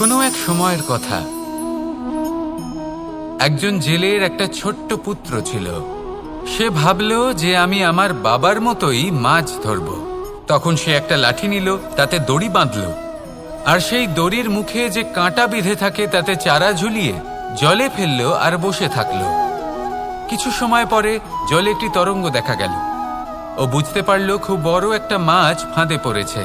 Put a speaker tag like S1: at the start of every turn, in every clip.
S1: কোনো এক সময়ের কথা, একজন জেলের একটা ছোট্ট পুত্র ছিল। সে ভাবল যে আমি আমার বাবার মতোই মাছ ধরব। তখন সে একটা লাঠি নিল, তাতে দড়ি বাঁধল, আর সেই দড়ির মুখে যে কাঁটা বিঁধে থাকে তাতে চারা ঝুলিয়ে জলে ফেলল আর বসে থাকল। কিছু সময় পরে জলে একটি তরঙ্গ দেখা গেল। ও বুঝতে পারল খুব বড় একটা মাছ ফাঁদে পড়েছে।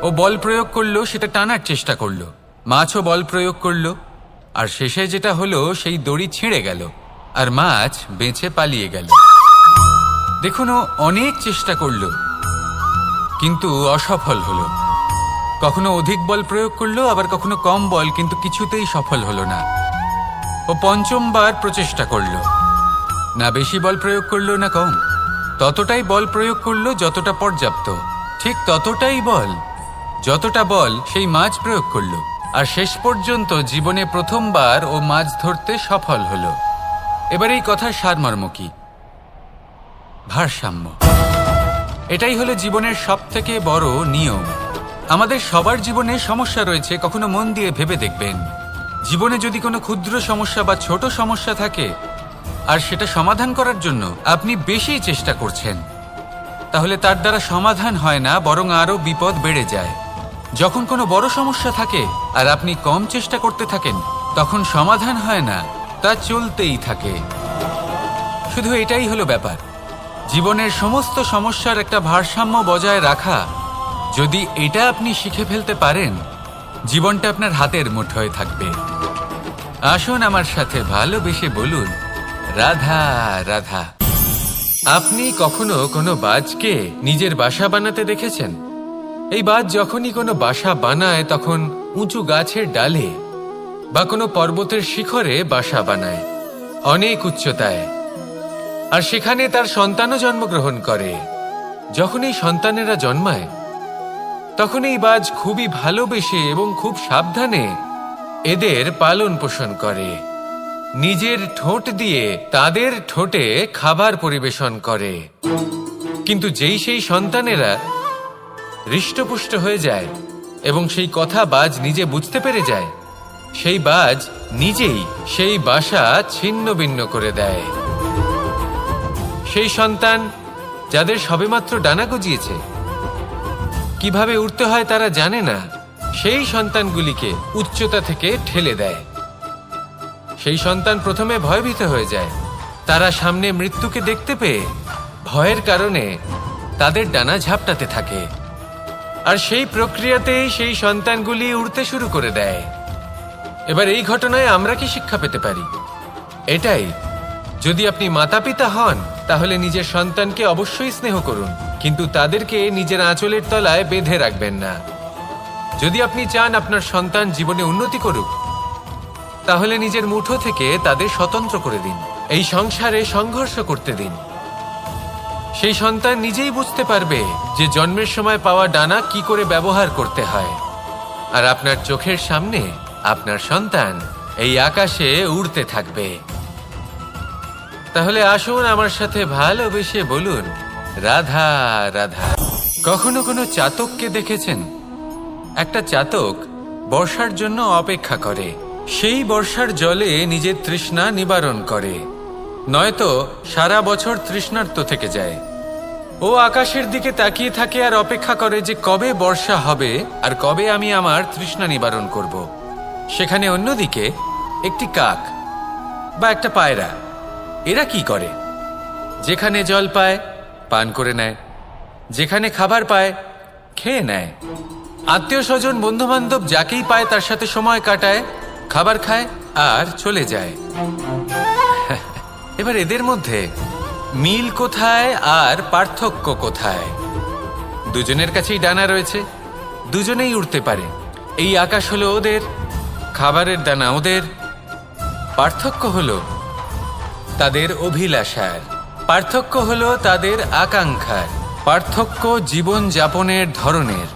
S1: ও বল প্রয়োগ করলো, সেটা টানার চেষ্টা করলো। মাছও বল প্রয়োগ করলো, আর শেষে যেটা হলো সেই দড়ি ছিঁড়ে গেল আর মাছ বেঁচে পালিয়ে গেল। দেখুন, ও অনেক চেষ্টা করলো কিন্তু অসফল হলো। কখনো অধিক বল প্রয়োগ করলো, আবার কখনো কম বল, কিন্তু কিছুতেই সফল হলো না। ও পঞ্চমবার প্রচেষ্টা করলো, না বেশি বল প্রয়োগ করলো না কম, ততটাই বল প্রয়োগ করলো যতটা পর্যাপ্ত, ঠিক ততটাই বল, যতটা বল সেই মাছ প্রয়োগ করলো। আর শেষ পর্যন্ত জীবনে প্রথমবার ও মাছ ধরতে সফল হলো। এবার এই কথার সারমর্ম কি? ভারসাম্য। এটাই হলো জীবনের সবথেকে বড় নিয়ম। আমাদের সবার জীবনে সমস্যা রয়েছে, কখনো মন দিয়ে ভেবে দেখবেন। জীবনে যদি কোনো ক্ষুদ্র সমস্যা বা ছোট সমস্যা থাকে আর সেটা সমাধান করার জন্য আপনি বেশি চেষ্টা করছেন, তাহলে তার দ্বারা সমাধান হয় না, বরং আরও বিপদ বেড়ে যায়। যখন কোনো বড় সমস্যা থাকে আর আপনি কম চেষ্টা করতে থাকেন, তখন সমাধান হয় না, তা চলতেই থাকে। শুধু এটাই হলো ব্যাপার। জীবনের সমস্ত সমস্যার একটা ভারসাম্য বজায় রাখা, যদি এটা আপনি শিখে ফেলতে পারেন, জীবনটা আপনার হাতের মুঠোয় থাকবে। আসুন আমার সাথে ভালোবেসে বলুন, রাধা রাধা। আপনি কখনো কোনো বাজকে নিজের বাসা বানাতে দেখেছেন? এই বাজ যখনই কোনো বাসা বানায় তখন উঁচু গাছের ডালে বা কোনো পর্বতের শিখরে বাসা বানায়, অনেক উচ্চতায়, আর সেখানে তার সন্তানও জন্মগ্রহণ করে। যখন এই সন্তানেরা জন্মায় তখন এই বাজ খুবই ভালোবেসে এবং খুব সাবধানে এদের পালন পোষণ করে। নিজের ঠোঁট দিয়ে তাদের ঠোঁটে খাবার পরিবেশন করে। কিন্তু যেই সেই সন্তানেরা হৃষ্টপুষ্ট হয়ে যায় এবং সেই কথা বাজ নিজে বুঝতে পেরে যায়, সেই বাজ নিজেই সেই বাসা ছিন্ন ভিন্ন করে দেয়। সেই সন্তান যাদের সবেমাত্র ডানা গজিয়েছে, কিভাবে উড়তে হয় তারা জানে না, সেই সন্তানগুলিকে উচ্চতা থেকে ঠেলে দেয়। সেই সন্তান প্রথমে ভয়ভীত হয়ে যায়। তারা সামনে মৃত্যুকে দেখতে পেয়ে ভয়ের কারণে তাদের ডানা ঝাপটাতে থাকে, আর সেই প্রক্রিয়াতেই সেই সন্তানগুলি উড়তে শুরু করে দেয়। এবার এই ঘটনায় আমরা কি শিক্ষা পেতে পারি? এটাই, যদি আপনি মাতা পিতা হন তাহলে নিজের সন্তানকে অবশ্যই স্নেহ করুন, কিন্তু তাদেরকে নিজের আঁচলের তলায় বেঁধে রাখবেন না। যদি আপনি চান আপনার সন্তান জীবনে উন্নতি করুক, তাহলে নিজের মুঠো থেকে তাদের স্বতন্ত্র করে দিন, এই সংসারে সংঘর্ষ করতে দিন। সেই সন্তান নিজেই বুঝতে পারবে যে জন্মের সময় পাওয়া ডানা কি করে ব্যবহার করতে হয়। আর আপনার চোখের সামনে আপনার সন্তান এই আকাশে উড়তে থাকবে। তাহলে আসুন আমার সাথে ভালোবেসে বলুন, রাধা রাধা। কখনো কোনো চাতককে দেখেছেন? একটা চাতক বর্ষার জন্য অপেক্ষা করে, সেই বর্ষার জলে নিজের তৃষ্ণা নিবারণ করে, নয়তো সারা বছর তৃষ্ণার্ত থেকে যায়। ও আকাশের দিকে তাকিয়ে থাকে আর অপেক্ষা করে যে কবে বর্ষা হবে আর কবে আমি আমার তৃষ্ণা নিবারণ করব। সেখানে অন্যদিকে একটি কাক বা একটা পায়রা, এরা কি করে? যেখানে জল পায় পান করে নেয়, যেখানে খাবার পায় খেয়ে নেয়, আত্মীয় স্বজন বন্ধু বান্ধব যাকেই পায় তার সাথে সময় কাটায়, খাবার খায় আর চলে যায়। এবার এদের মধ্যে মিল কোথায় আর পার্থক্য কোথায়? দুজনের কাছেই ডানা রয়েছে, দুজনেই উড়তে পারে। এই আকাশ হলো ওদের, খাবারের দানা ওদের। পার্থক্য হলো তাদের অভিলাষার, পার্থক্য হলো তাদের আকাঙ্ক্ষার, পার্থক্য জীবন যাপনের ধরনের।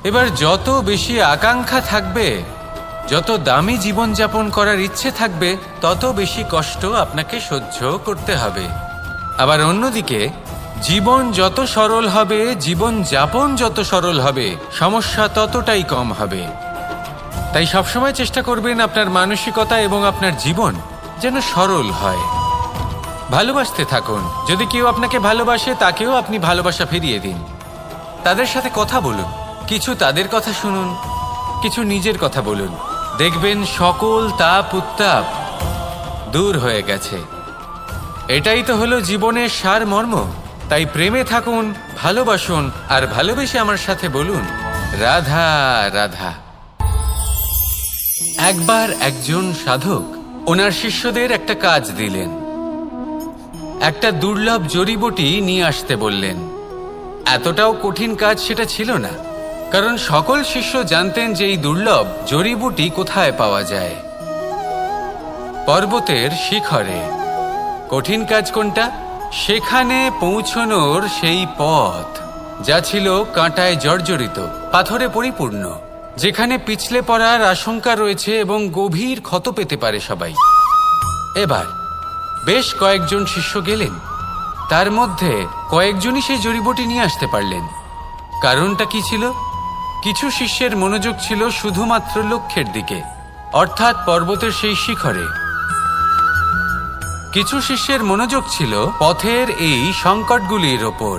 S1: এবার যত বেশি আকাঙ্ক্ষা থাকবে, যত দামি জীবন যাপন করার ইচ্ছে থাকবে, তত বেশি কষ্ট আপনাকে সহ্য করতে হবে। আবার অন্যদিকে জীবন যত সরল হবে, জীবন যাপন যত সরল হবে, সমস্যা ততটাই কম হবে। তাই সবসময় চেষ্টা করবেন আপনার মানসিকতা এবং আপনার জীবন যেন সরল হয়। ভালোবাসতে থাকুন। যদি কেউ আপনাকে ভালোবাসে তাকেও আপনি ভালোবাসা ফিরিয়ে দিন। তাদের সাথে কথা বলুন, কিছু তাদের কথা শুনুন, কিছু নিজের কথা বলুন। দেখবেন সকল তাপ উত্তাপ দূর হয়ে গেছে। এটাই তো হলো জীবনের সারমর্ম। তাই প্রেমে থাকুন, ভালোবাসুন, আর ভালোবেসে আমার সাথে বলুন রাধা রাধা। একবার একজন সাধক ওনার শিষ্যদের একটা কাজ দিলেন। একটা দুর্লভ জড়িবুটি নিয়ে আসতে বললেন। এতটাও কঠিন কাজ সেটা ছিল না, কারণ সকল শিষ্য জানতেন যে এই দুর্লভ জড়িবুটি কোথায় পাওয়া যায়। পর্বতের শিখরে। কঠিন কাজ কোনটা? সেখানে পৌঁছনোর সেই পথ যা ছিল কাঁটায় জর্জরিত, পাথরে পরিপূর্ণ, যেখানে পিছলে পড়ার আশঙ্কা রয়েছে এবং গভীর ক্ষত পেতে পারে সবাই। এবার বেশ কয়েকজন শিষ্য গেলেন, তার মধ্যে কয়েকজনই সেই জড়িবুটি নিয়ে আসতে পারলেন। কারণটা কি ছিল? কিছু শিষ্যের মনোযোগ ছিল শুধুমাত্র লক্ষ্যের দিকে, অর্থাৎ পর্বতের সেই শিখরে। কিছু শিষ্যের মনোযোগ ছিল পথের এই সংকটগুলির ওপর।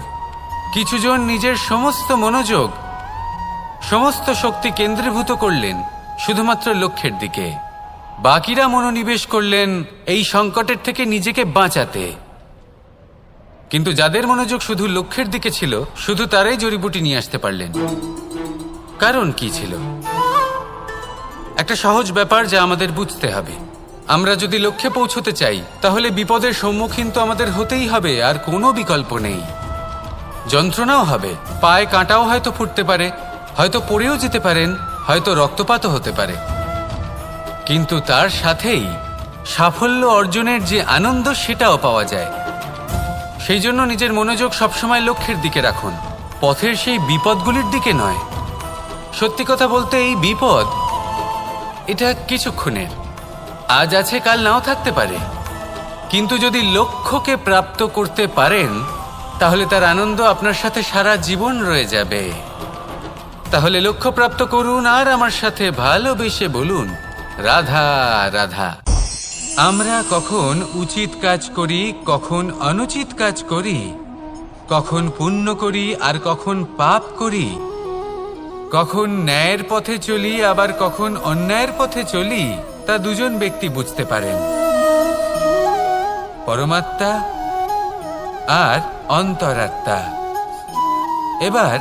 S1: কিছুজন নিজের সমস্ত মনোযোগ, সমস্ত শক্তি কেন্দ্রীভূত করলেন শুধুমাত্র লক্ষ্যের দিকে। বাকিরা মনোনিবেশ করলেন এই সংকটের থেকে নিজেকে বাঁচাতে। কিন্তু যাদের মনোযোগ শুধু লক্ষ্যের দিকে ছিল, শুধু তারাই জড়িবুটি নিয়ে আসতে পারলেন। কারণ কি ছিল? একটা সহজ ব্যাপার যা আমাদের বুঝতে হবে। আমরা যদি লক্ষ্যে পৌঁছতে চাই, তাহলে বিপদের সম্মুখীন তো আমাদের হতেই হবে, আর কোনো বিকল্প নেই। যন্ত্রণাও হবে, পায়ে কাঁটাও হয়তো ফুটতে পারে, হয়তো পড়েও যেতে পারেন, হয়তো রক্তপাতও হতে পারে। কিন্তু তার সাথেই সাফল্য অর্জনের যে আনন্দ, সেটাও পাওয়া যায়। সেই জন্য নিজের মনোযোগ সবসময় লক্ষ্যের দিকে রাখুন, পথের সেই বিপদগুলির দিকে নয়। সত্যি কথা বলতে এই বিপদ এটা কিছুক্ষণের, আজ আছে কাল নাও থাকতে পারে। কিন্তু যদি লক্ষ্যকে প্রাপ্ত করতে পারেন, তাহলে তার আনন্দ আপনার সাথে সারা জীবন রয়ে যাবে। তাহলে লক্ষ্য প্রাপ্ত করুন আর আমার সাথে ভালোবেসে বলুন রাধা রাধা। আমরা কখন উচিত কাজ করি, কখন অনুচিত কাজ করি, কখন পুণ্য করি আর কখন পাপ করি, কখন ন্যায়ের পথে চলি আবার কখন অন্যায়ের পথে চলি, তা দুজন ব্যক্তি বুঝতে পারেন, পরমাত্মা আর অন্তরাত্মা। এবার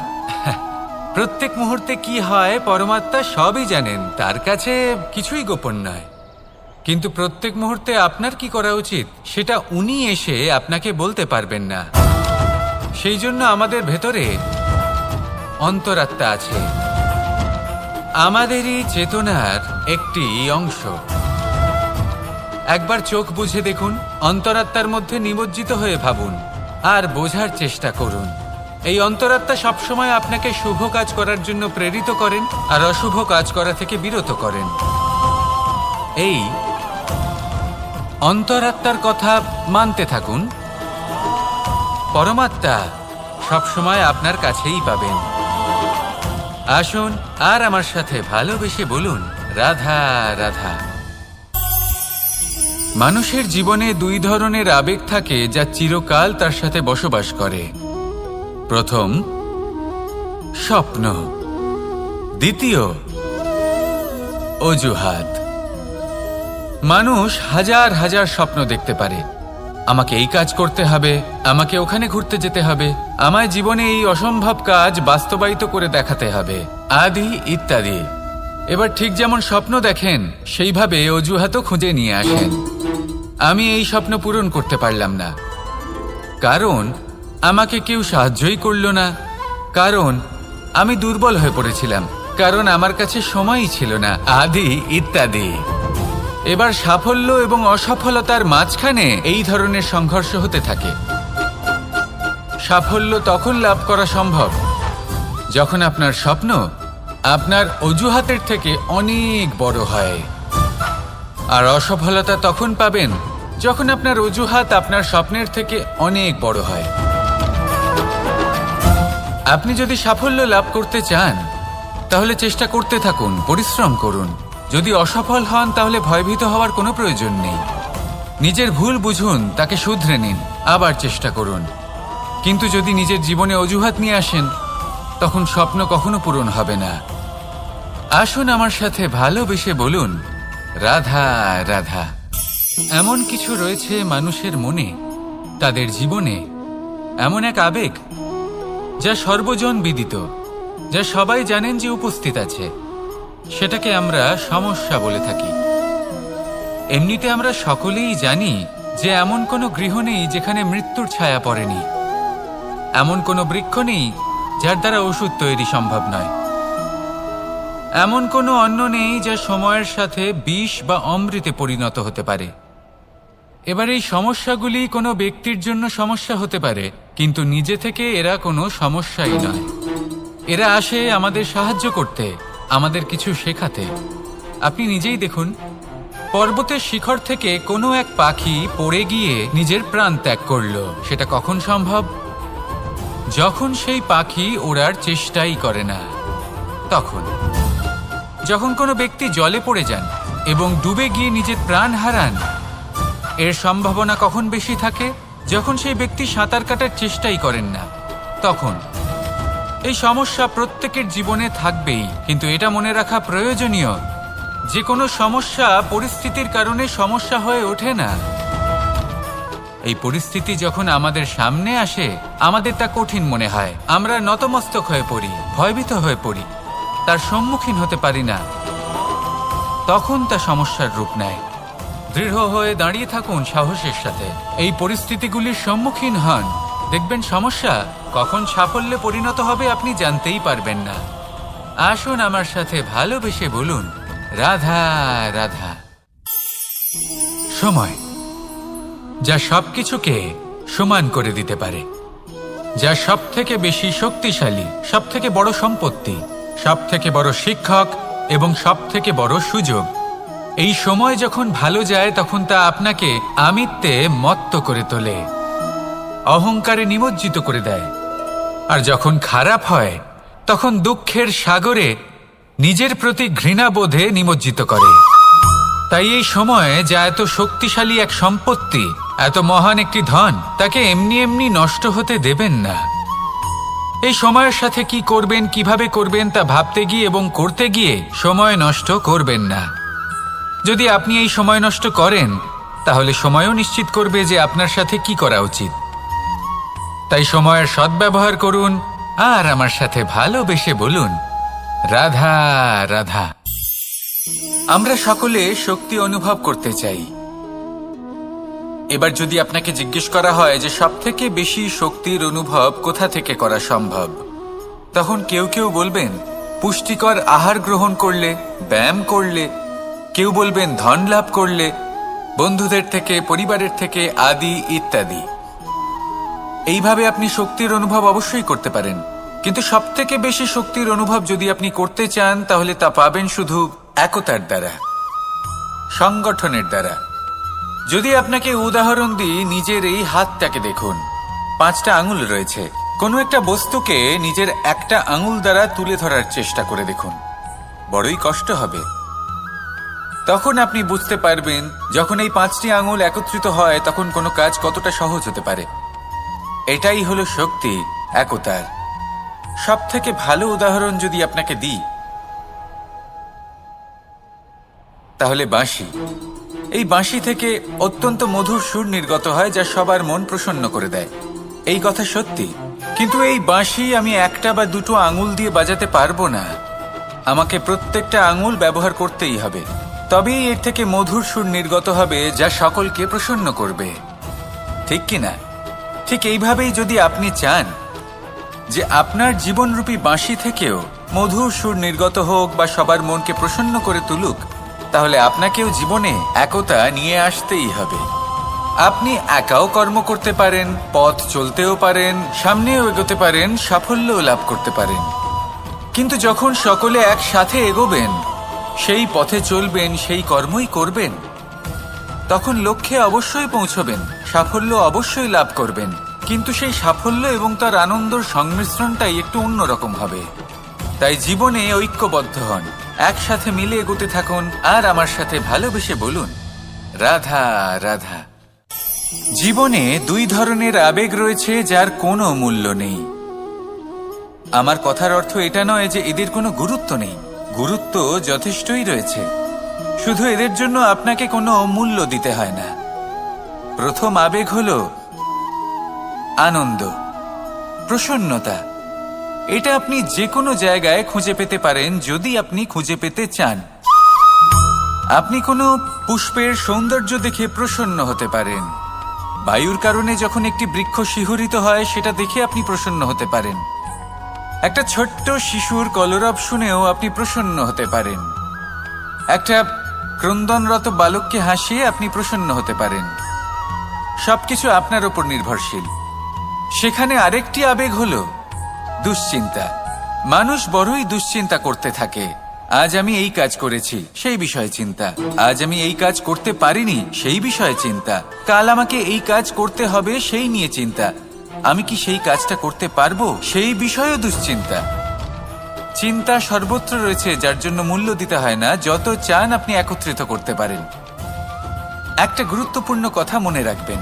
S1: প্রত্যেক মুহূর্তে কি হয় পরমাত্মা সবই জানেন, তার কাছে কিছুই গোপন নয়। কিন্তু প্রত্যেক মুহূর্তে আপনার কি করা উচিত সেটা উনি এসে আপনাকে বলতে পারবেন না। সেই জন্য আমাদের ভেতরে অন্তরাত্মা আছে, আমাদেরই চেতনার একটি অংশ। একবার চোখ বুঝে দেখুন, অন্তরাত্মার মধ্যে নিমজ্জিত হয়ে ভাবুন আর বোঝার চেষ্টা করুন। এই অন্তরাত্মা সবসময় আপনাকে শুভ কাজ করার জন্য প্রেরিত করেন আর অশুভ কাজ করা থেকে বিরত করেন। এই অন্তরাত্মার কথা মানতে থাকুন, পরমাত্মা সবসময় আপনার কাছেই পাবেন। আসুন আর আমার সাথে ভালোবেসে বলুন রাধা রাধা। মানুষের জীবনে দুই ধরনের আবেগ থাকে যা চিরকাল তার সাথে বসবাস করে। প্রথম স্বপ্ন, দ্বিতীয় অজুহাত। মানুষ হাজার হাজার স্বপ্ন দেখতে পারে, আমাকে এই কাজ করতে হবে, আমাকে ওখানে ঘুরতে যেতে হবে, আমায় জীবনে এই অসম্ভব কাজ বাস্তবায়িত করে দেখাতে হবে, আদি ইত্যাদি। এবার ঠিক যেমন স্বপ্ন দেখেন, সেইভাবে অজুহাতও খুঁজে নিয়ে আসেন। আমি এই স্বপ্ন পূরণ করতে পারলাম না, কারণ আমাকে কেউ সাহায্যই করল না, কারণ আমি দুর্বল হয়ে পড়েছিলাম, কারণ আমার কাছে সময়ই ছিল না, আদি ইত্যাদি। এবার সাফল্য এবং অসফলতার মাঝখানে এই ধরনের সংঘর্ষ হতে থাকে। সাফল্য তখন লাভ করা সম্ভব যখন আপনার স্বপ্ন আপনার অজুহাতের থেকে অনেক বড় হয়, আর অসফলতা তখন পাবেন যখন আপনার অজুহাত আপনার স্বপ্নের থেকে অনেক বড় হয়। আপনি যদি সাফল্য লাভ করতে চান, তাহলে চেষ্টা করতে থাকুন, পরিশ্রম করুন। যদি অসফল হন তাহলে ভয়ভীত হওয়ার কোনো প্রয়োজন নেই। নিজের ভুল বুঝুন, তাকে শুধরে নিন, আবার চেষ্টা করুন। কিন্তু যদি নিজের জীবনে অজুহাত নিয়ে আসেন, তখন স্বপ্ন কখনো পূরণ হবে না। আসুন আমার সাথে ভালোবেসে বলুন, রাধা রাধা। এমন কিছু রয়েছে মানুষের মনে, তাদের জীবনে এমন এক আবেগ যা সর্বজন বিদিত, যা সবাই জানেন যে উপস্থিত আছে। সেটাকে আমরা সমস্যা বলে থাকি। এমনিতে আমরা সকলেই জানি যে এমন কোনো গৃহ নেই যেখানে মৃত্যুর ছায়া পড়েনি, এমন কোনো বৃক্ষ নেই যার দ্বারা ওষুধ তৈরি সম্ভব নয়, এমন কোনো অন্ন নেই যা সময়ের সাথে বিষ বা অমৃতে পরিণত হতে পারে। এবার এই সমস্যাগুলি কোনো ব্যক্তির জন্য সমস্যা হতে পারে, কিন্তু নিজে থেকে এরা কোনো সমস্যাই নয়। এরা আসে আমাদের সাহায্য করতে, আমাদের কিছু শেখাতে। আপনি নিজেই দেখুন, পর্বতের শিখর থেকে কোনো এক পাখি পড়ে গিয়ে নিজের প্রাণ ত্যাগ করল। সেটা কখন সম্ভব? যখন সেই পাখি ওড়ার চেষ্টাই করে না। তখন যখন কোনো ব্যক্তি জলে পড়ে যান এবং ডুবে গিয়ে নিজের প্রাণ হারান, এর সম্ভাবনা কখন বেশি থাকে? যখন সেই ব্যক্তি সাঁতার কাটার চেষ্টাই করেন না। তখন এই সমস্যা প্রত্যেকের জীবনে থাকবেই, কিন্তু এটা মনে রাখা প্রয়োজনীয় যে কোনো সমস্যা পরিস্থিতির কারণে সমস্যা হয়ে ওঠে না। এই পরিস্থিতি যখন আমাদের সামনে আসে, আমাদের তা কঠিন মনে হয়। আমরা নতমস্তক হয়ে পড়ি, ভয়ভীত হয়ে পড়ি, তার সম্মুখীন হতে পারি না। তখন তা সমস্যার রূপ নেয়। দৃঢ় হয়ে দাঁড়িয়ে থাকুন সাহসের সাথে, এই পরিস্থিতিগুলির সম্মুখীন হন। দেখবেন সমস্যা কখন সাফল্যে পরিণত হবে আপনি জানতেই পারবেন না। আসুন আমার সাথে ভালোবেসে বলুন, রাধা রাধা। সময় যা সবকিছুকে সমান করে দিতে পারে, যা সব থেকে বেশি শক্তিশালী, সব থেকে বড় সম্পত্তি, সব থেকে বড় শিক্ষক এবং সব থেকে বড় সুযোগ। এই সময় যখন ভালো যায় তখন তা আপনাকে আমিত্বে মত্ত করে তোলে, অহংকারে নিমজ্জিত করে দেয়। আর যখন খারাপ হয় তখন দুঃখের সাগরে নিজের প্রতি ঘৃণাবোধে নিমজ্জিত করে। তাই এই সময় যা এত শক্তিশালী এক সম্পত্তি, এত মহান একটি ধন, তাকে এমনি এমনি নষ্ট হতে দেবেন না। এই সময়ের সাথে কি করবেন, কিভাবে করবেন তা ভাবতে গিয়ে এবং করতে গিয়ে সময় নষ্ট করবেন না। যদি আপনি এই সময় নষ্ট করেন, তাহলে সময়ও নিশ্চিত করবে যে আপনার সাথে কি করা উচিত। তাই সময়ের সদ্ব্যবহার করুন আর আমার সাথে ভালোবেসে বলুন, রাধা রাধা। আমরা সকলে শক্তি অনুভব করতে চাই। এবার যদি আপনাকে জিজ্ঞেস করা হয় যে সবথেকে বেশি শক্তির অনুভব কোথা থেকে করা সম্ভব, তখন কেউ কেউ বলবেন পুষ্টিকর আহার গ্রহণ করলে, ব্যায়াম করলে, কেউ বলবেন ধন লাভ করলে, বন্ধুদের থেকে, পরিবারের থেকে, আদি ইত্যাদি। এইভাবে আপনি শক্তির অনুভব অবশ্যই করতে পারেন, কিন্তু সবথেকে বেশি শক্তির অনুভব যদি আপনি করতে চান তাহলে তা পাবেন শুধু একতার দ্বারা, সংগঠনের দ্বারা। যদি আপনাকে উদাহরণ দিই, নিজের এই হাতটাকে দেখুন, 5টা আঙুল রয়েছে। কোনো একটা বস্তুকে নিজের একটা আঙুল দ্বারা তুলে ধরার চেষ্টা করে দেখুন, বড়ই কষ্ট হবে। তখন আপনি বুঝতে পারবেন যখন এই 5টি আঙুল একত্রিত হয় তখন কোনো কাজ কতটা সহজ হতে পারে। এটাই হলো শক্তি, একতার। সব থেকে ভালো উদাহরণ যদি আপনাকে দিই, তাহলে বাঁশি। এই বাঁশি থেকে অত্যন্ত মধুর সুর নির্গত হয় যা সবার মন প্রসন্ন করে দেয়। এই কথা সত্যি, কিন্তু এই বাঁশি আমি একটা বা দুটো আঙুল দিয়ে বাজাতে পারবো না। আমাকে প্রত্যেকটা আঙুল ব্যবহার করতেই হবে, তবেই এর থেকে মধুর সুর নির্গত হবে যা সকলকে প্রসন্ন করবে, ঠিক কিনা? ঠিক এইভাবেই যদি আপনি চান যে আপনার জীবনরূপী বাঁশি থেকেও মধুর সুর নির্গত হোক বা সবার মনকে প্রসন্ন করে তুলুক, তাহলে আপনাকেও জীবনে একতা নিয়ে আসতেই হবে। আপনি একাও কর্ম করতে পারেন, পথ চলতেও পারেন, সামনেও এগোতে পারেন, সাফল্যও লাভ করতে পারেন। কিন্তু যখন সকলে একসাথে এগোবেন, সেই পথে চলবেন, সেই কর্মই করবেন, তখন লক্ষ্যে অবশ্যই পৌঁছবেন, সাফল্য অবশ্যই লাভ করবেন। কিন্তু সেই সাফল্য এবং তার আনন্দর সংমিশ্রণটাই একটু অন্যরকম হবে। তাই জীবনে ঐক্যবদ্ধ হন, একসাথে মিলে এগোতে থাকুন আর আমার সাথে ভালোবেসে বলুন রাধা রাধা। জীবনে দুই ধরনের আবেগ রয়েছে যার কোনো মূল্য নেই। আমার কথার অর্থ এটা নয় যে এদের কোনো গুরুত্ব নেই, গুরুত্ব যথেষ্টই রয়েছে, শুধু এদের জন্য আপনাকে কোনো মূল্য দিতে হয় না। প্রথম আবেগ হলো আনন্দ, প্রসন্নতা। এটা আপনি যে কোনো জায়গায় খুঁজে পেতে পারেন যদি আপনি খুঁজে পেতে চান। আপনি কোনো পুষ্পের সৌন্দর্য দেখে প্রসন্ন হতে পারেন, বায়ুর কারণে যখন একটি বৃক্ষ শিহরিত হয় সেটা দেখে আপনি প্রসন্ন হতে পারেন, একটা ছোট্ট শিশুর কলরব শুনেও আপনি প্রসন্ন হতে পারেন, একটা ক্রন্দনরত বালককে হাসিয়ে আপনি প্রসন্ন হতে পারেন। সবকিছু আপনার উপর নির্ভরশীল। সেখানে আরেকটি আবেগ হলো দুশ্চিন্তা। মানুষ বড়ই দুশ্চিন্তা করতে থাকে। আজ আমি এই কাজ করেছি, সেই বিষয়ে চিন্তা। আজ আমি এই কাজ করতে পারিনি, সেই বিষয়ে চিন্তা। কাল আমাকে এই কাজ করতে হবে, সেই নিয়ে চিন্তা। আমি কি সেই কাজটা করতে পারবো, সেই বিষয়েও দুশ্চিন্তা। চিন্তা সর্বত্র রয়েছে, যার জন্য মূল্য দিতে হয় না। যত চান আপনি একত্রিত করতে পারেন। একটা গুরুত্বপূর্ণ কথা মনে রাখবেন,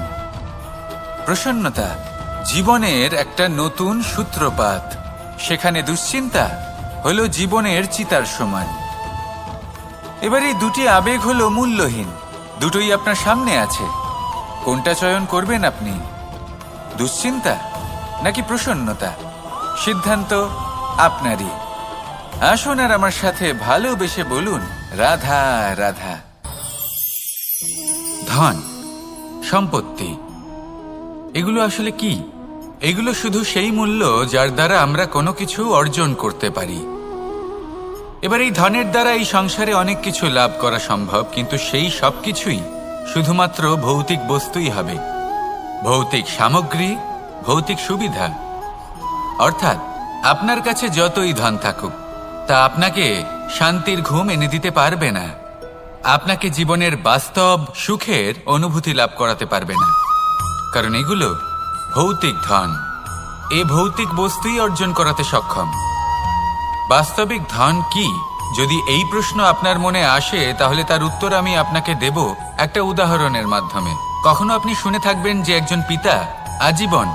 S1: প্রসন্নতা জীবনের একটা নতুন সূত্রপাত। সেখানে দুশ্চিন্তা হলো জীবনের চিতার সমান। এবার এই দুটি আবেগ হলো মূল্যহীন, দুটোই আপনার সামনে আছে। কোনটা চয়ন করবেন আপনি, দুশ্চিন্তা নাকি প্রসন্নতা? সিদ্ধান্ত আপনারই। আসুন আর আমার সাথে ভালোবেসে বলুন রাধা রাধা। ধন, সম্পত্তি, এগুলো আসলে কি? এগুলো শুধু সেই মূল্য যার দ্বারা আমরা কোনো কিছু অর্জন করতে পারি। এবার এই ধনের দ্বারা এই সংসারে অনেক কিছু লাভ করা সম্ভব, কিন্তু সেই সব কিছুই শুধুমাত্র ভৌতিক বস্তুই হবে, ভৌতিক সামগ্রী, ভৌতিক সুবিধা। অর্থাৎ আপনার কাছে যতই ধন থাকুক, তা আপনাকে শান্তির ঘুম এনে দিতে পারবে না, আপনাকে জীবনের বাস্তব সুখের অনুভূতি লাভ করাতে পারবে না, কারণ এগুলো ভৌতিক ধন। এ ভৌতিক বস্তুই অর্জন করাতে সক্ষম। বাস্তবিক ধন কি? যদি এই প্রশ্ন আপনার মনে আসে, তাহলে তার উত্তর আমি আপনাকে দেব একটা উদাহরণের মাধ্যমে। কখনো আপনি শুনে থাকবেন যে একজন পিতা আজীবন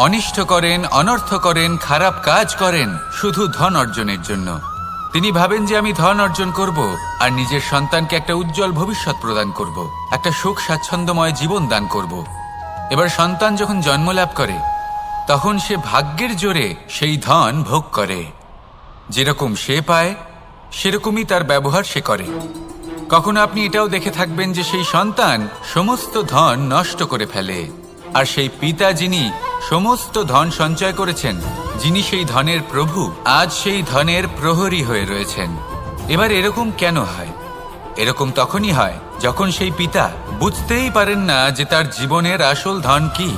S1: অনিষ্ট করেন, অনর্থ করেন, খারাপ কাজ করেন শুধু ধন অর্জনের জন্য। তিনি ভাবেন যে আমি ধন অর্জন করব আর নিজের সন্তানকে একটা উজ্জ্বল ভবিষ্যৎ প্রদান করব, একটা সুখ স্বাচ্ছন্দ্যময় জীবন দান করব। এবার সন্তান যখন জন্ম লাভ করে, তখন সে ভাগ্যের জোরে সেই ধন ভোগ করে। যেরকম সে পায় সেরকমই তার ব্যবহার সে করে। কখনো আপনি এটাও দেখে থাকবেন যে সেই সন্তান সমস্ত ধন নষ্ট করে ফেলে, আর সেই পিতা যিনি সমস্ত ধন সঞ্চয় করেছেন, যিনি সেই ধনের প্রভু, আজ সেই ধনের প্রহরী হয়ে রয়েছেন। এবার এরকম কেন হয়? এরকম তখনই হয় যখন সেই পিতা বুঝতেই পারেন না যে তার জীবনের আসল ধন কি।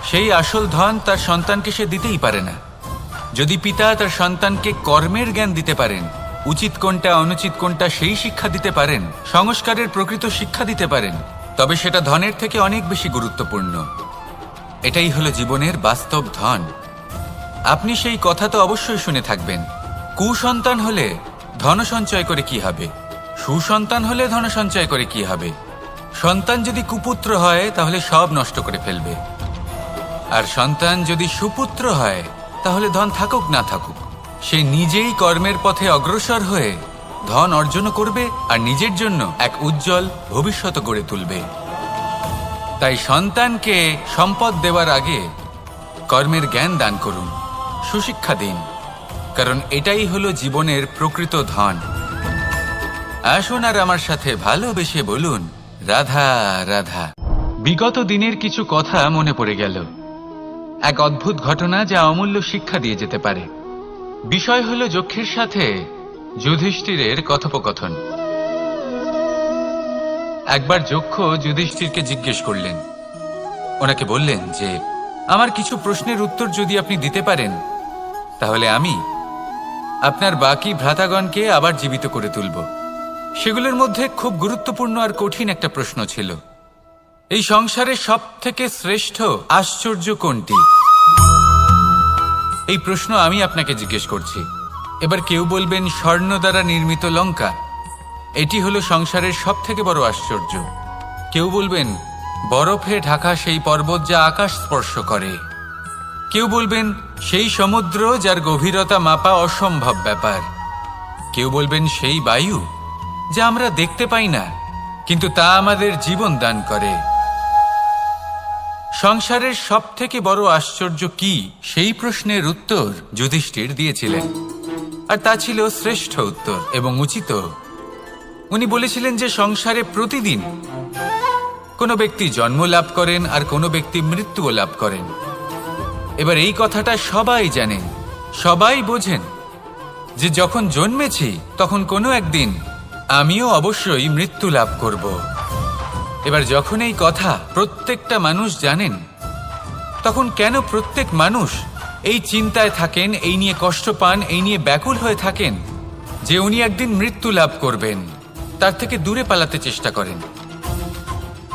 S1: সেই আসল ধন তার সন্তানকে সে দিতেই পারে না। যদি পিতা তার সন্তানকে কর্মের জ্ঞান দিতে পারেন, উচিত কোনটা অনুচিত কোনটা সেই শিক্ষা দিতে পারেন, সংস্কারের প্রকৃত শিক্ষা দিতে পারেন, তবে সেটা ধনের থেকে অনেক বেশি গুরুত্বপূর্ণ। এটাই হলো জীবনের বাস্তব ধন। আপনি সেই কথা তো অবশ্যই শুনে থাকবেন, কুসন্তান হলে ধন সঞ্চয় করে কি হবে, সুসন্তান হলে ধন সঞ্চয় করে কি হবে। সন্তান যদি কুপুত্র হয় তাহলে সব নষ্ট করে ফেলবে, আর সন্তান যদি সুপুত্র হয় তাহলে ধন থাকুক না থাকুক, সে নিজেই কর্মের পথে অগ্রসর হয়ে ধন অর্জন করবে আর নিজের জন্য এক উজ্জ্বল ভবিষ্যৎ গড়ে তুলবে। তাই সন্তানকে সম্পদ দেওয়ার আগে কর্মের জ্ঞান দান করুন, সুশিক্ষা দিন, কারণ এটাই হলো জীবনের প্রকৃত ধন। আসুন আর আমার সাথে ভালোবেসে বলুন রাধা রাধা। বিগত দিনের কিছু কথা মনে পড়ে গেল, এক অদ্ভুত ঘটনা যা অমূল্য শিক্ষা দিয়ে যেতে পারে। বিষয় হলো যক্ষের সাথে যুধিষ্ঠিরের কথোপকথন। একবার যক্ষ যুধিষ্ঠিরকে জিজ্ঞেস করলেন, ওনাকে বললেন যে আমার কিছু প্রশ্নের উত্তর যদি আপনি দিতে পারেন, তাহলে আমি আপনার বাকি ভ্রাতাগণকে আবার জীবিত করে তুলব। সেগুলোর মধ্যে খুব গুরুত্বপূর্ণ আর কঠিন একটা প্রশ্ন ছিল, এই সংসারে সব থেকে শ্রেষ্ঠ আশ্চর্য কোনটি? এই প্রশ্ন আমি আপনাকে জিজ্ঞেস করছি। এবার কেউ বলবেন স্বর্ণ দ্বারা নির্মিত লঙ্কা, এটি হলো সংসারের সব থেকে বড় আশ্চর্য। কেউ বলবেন বরফে ঢাকা সেই পর্বত যা আকাশ স্পর্শ করে। কেউ বলবেন সেই সমুদ্র যার গভীরতা মাপা অসম্ভব ব্যাপার। কেউ বলবেন সেই বায়ু যা আমরা দেখতে পাই না, কিন্তু তা আমাদের জীবন দান করে। সংসারের সব থেকে বড় আশ্চর্য কি, সেই প্রশ্নের উত্তর যুধিষ্ঠির দিয়েছিলেন, আর তা ছিল শ্রেষ্ঠ উত্তর এবং উচিত। উনি বলেছিলেন যে সংসারে প্রতিদিন কোনো ব্যক্তি জন্ম লাভ করেন আর কোনো ব্যক্তি মৃত্যুও লাভ করেন। এবার এই কথাটা সবাই জানেন, সবাই বোঝেন যে যখন জন্মেছি তখন কোনো একদিন আমিও অবশ্যই মৃত্যু লাভ করব। এবার যখন এই কথা প্রত্যেকটা মানুষ জানেন, তখন কেন প্রত্যেক মানুষ এই চিন্তায় থাকেন, এই নিয়ে কষ্ট পান, এই নিয়ে ব্যাকুল হয়ে থাকেন যে উনি একদিন মৃত্যু লাভ করবেন, তার থেকে দূরে পালাতে চেষ্টা করেন?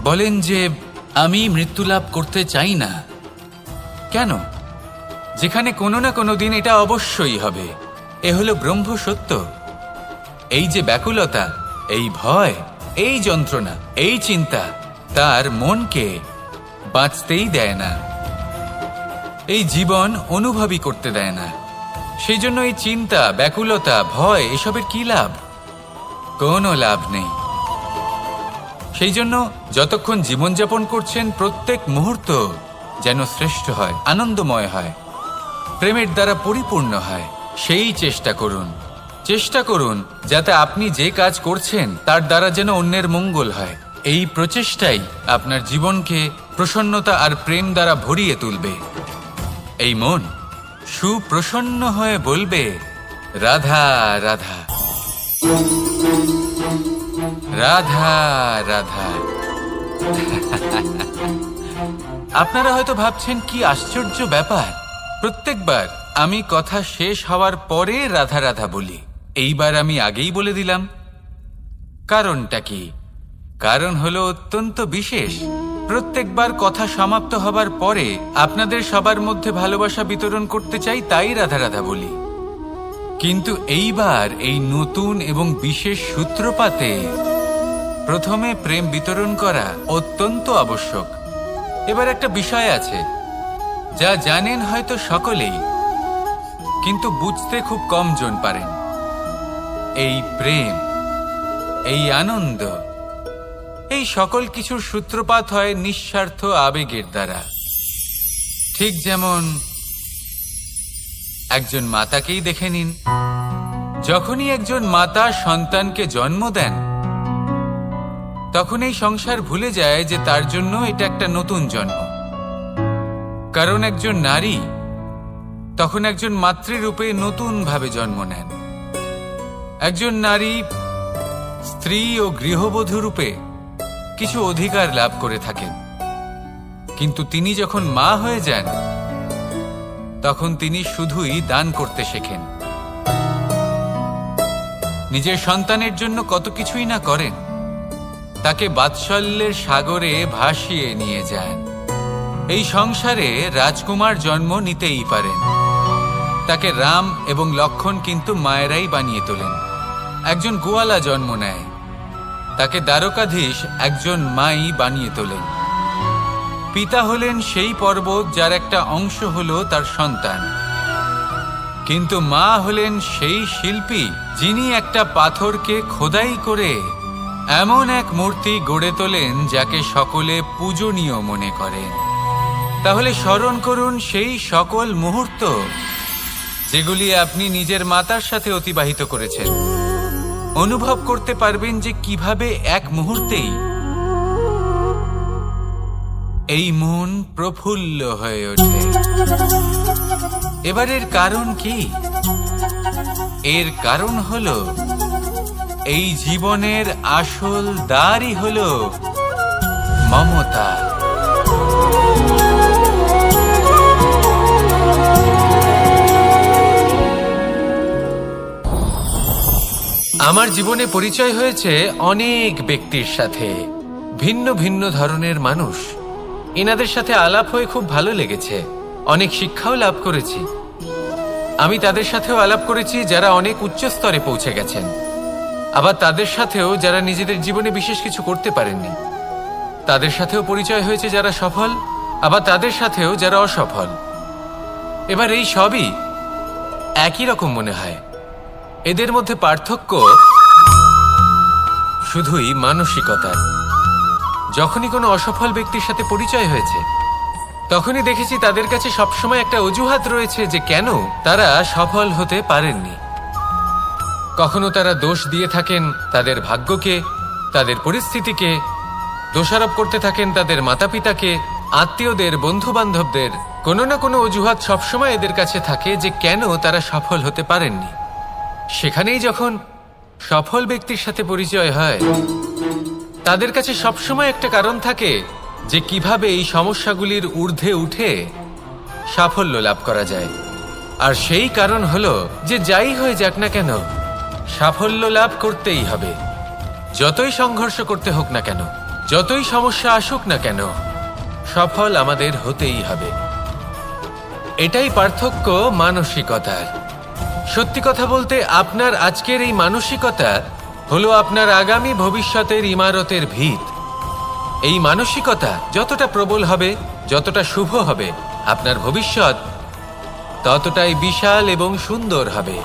S1: বলেন যে আমি মৃত্যু লাভ করতে চাই না। কেন? যেখানে কোনো না কোনো দিন এটা অবশ্যই হবে। এ হলো ব্রহ্ম সত্য। এই যে ব্যাকুলতা, এই ভয়, এই যন্ত্রণা, এই চিন্তা তার মনকে বাঁচতেই দেয় না, এই জীবন অনুভবই করতে দেয় না। সেই জন্য এই চিন্তা, ব্যাকুলতা, ভয় এসবের কি লাভ? কোনো লাভ নেই। সেই জন্য যতক্ষণ জীবনযাপন করছেন প্রত্যেক মুহূর্ত যেন শ্রেষ্ঠ হয়, আনন্দময় হয়, প্রেমের দ্বারা পরিপূর্ণ হয়, সেই চেষ্টা করুন। চেষ্টা করুন যাতে আপনি যে কাজ করছেন তার দ্বারা যেন অন্যের মঙ্গল হয়। এই প্রচেষ্টাই আপনার জীবনকে প্রসন্নতা আর প্রেম দ্বারা ভরিয়ে তুলবে। এই মন সুপ্রসন্ন হয়ে বলবে রাধা রাধা রাধা রাধা। আপনারা হয়তো ভাবছেন কি আশ্চর্য ব্যাপার, প্রত্যেকবার আমি কথা শেষ হওয়ার পরে রাধা রাধা বলি। এইবার আমি আগেই বলে দিলাম। কারণটা কি? কারণ হলো অত্যন্ত বিশেষ। প্রত্যেকবার কথা সমাপ্ত হবার পরে আপনাদের সবার মধ্যে ভালোবাসা বিতরণ করতে চাই, তাই রাধা রাধা বলি। কিন্তু এইবার এই নতুন এবং বিশেষ সূত্রপাতে প্রথমে প্রেম বিতরণ করা অত্যন্ত আবশ্যক। এবার একটা বিষয় আছে যা জানেন হয়তো সকলেই, কিন্তু বুঝতে খুব কম জন পারেন। এই প্রেম, এই আনন্দ, এই সকল কিছুর সূত্রপাত হয় নিঃস্বার্থ আবেগের দ্বারা। ঠিক যেমন একজন মাতাকেই দেখে নিন। যখনই একজন মাতা সন্তানকে জন্ম দেন, তখন এই সংসার ভুলে যায় যে তার জন্য এটা একটা নতুন জন্ম। কারণ একজন নারী তখন একজন মাতৃরূপে নতুন ভাবে জন্ম নেন। একজন নারী স্ত্রী ও গৃহবধূ রূপে কিছু অধিকার লাভ করে থাকেন, কিন্তু তিনি যখন মা হয়ে যান তখন তিনি শুধুই দান করতে শেখেন। নিজের সন্তানের জন্য কত কিছুই না করেন, তাকে বাৎসল্যের সাগরে ভাসিয়ে নিয়ে যান। এই সংসারে রাজকুমার জন্ম নিতেই পারেন, তাকে রাম এবং লক্ষ্মণ কিন্তু মায়েরাই বানিয়ে তোলেন। একজন গোয়ালা জন্ম নেয়, তাকে দ্বারকাধীশ একজন মাই বানিয়ে তোলেন। পিতা হলেন সেই পর্বত যার একটা অংশ হলো তার সন্তান, কিন্তু মা হলেন সেই শিল্পী যিনি একটা পাথরকে খোদাই করে এমন এক মূর্তি গড়ে তোলেন যাকে সকলে পূজনীয় মনে করেন। তাহলে স্মরণ করুন সেই সকল মুহূর্ত যেগুলি আপনি নিজের মাতার সাথে অতিবাহিত করেছেন। অনুভব করতে পারবেন যে কিভাবে এক মুহূর্তেই এই মন প্রফুল্ল হয়ে ওঠে। এবারের কারণ কি? এর কারণ হলো এই জীবনের আসল দ্বারই হলো মমতা। আমার জীবনে পরিচয় হয়েছে অনেক ব্যক্তির সাথে, ভিন্ন ভিন্ন ধরনের মানুষ। এনাদের সাথে আলাপ হয়ে খুব ভালো লেগেছে, অনেক শিক্ষাও লাভ করেছি। আমি তাদের সাথেও আলাপ করেছি যারা অনেক উচ্চ স্তরে পৌঁছে গেছেন, আবার তাদের সাথেও যারা নিজেদের জীবনে বিশেষ কিছু করতে পারেননি। তাদের সাথেও পরিচয় হয়েছে যারা সফল, আবার তাদের সাথেও যারা অসফল। এবার এই সবই একই রকম মনে হয়। এদের মধ্যে পার্থক্য শুধুই মানসিকতার। যখনই কোনো অসফল ব্যক্তির সাথে পরিচয় হয়েছে, তখনই দেখেছি তাদের কাছে সবসময় একটা অজুহাত রয়েছে যে কেন তারা সফল হতে পারেননি। কখনো তারা দোষ দিয়ে থাকেন তাদের ভাগ্যকে, তাদের পরিস্থিতিকে, দোষারোপ করতে থাকেন তাদের মাতা পিতাকে, আত্মীয়দের, বন্ধু বান্ধবদের। কোনো না কোনো অজুহাত সবসময় এদের কাছে থাকে যে কেন তারা সফল হতে পারেননি। সেখানেই যখন সফল ব্যক্তির সাথে পরিচয় হয়, তাদের কাছে সবসময় একটা কারণ থাকে যে কিভাবে এই সমস্যাগুলির ঊর্ধ্বে উঠে সাফল্য লাভ করা যায়। আর সেই কারণ হলো যে যাই হয়ে যাক না কেন, সাফল্য লাভ করতেই হবে। যতই সংঘর্ষ করতে হোক না কেন, যতই সমস্যা আসুক না কেন, সফল আমাদের হতেই হবে। এটাই পার্থক্য মানসিকতার। সত্যি কথা বলতে আপনার আজকের এই মানসিকতা হলো আপনার আগামী ভবিষ্যতের ইমারতের ভিত। এই মানসিকতা যতটা প্রবল হবে, যতটা শুভ হবে, আপনার ভবিষ্যৎ ততটাই বিশাল এবং সুন্দর হবে।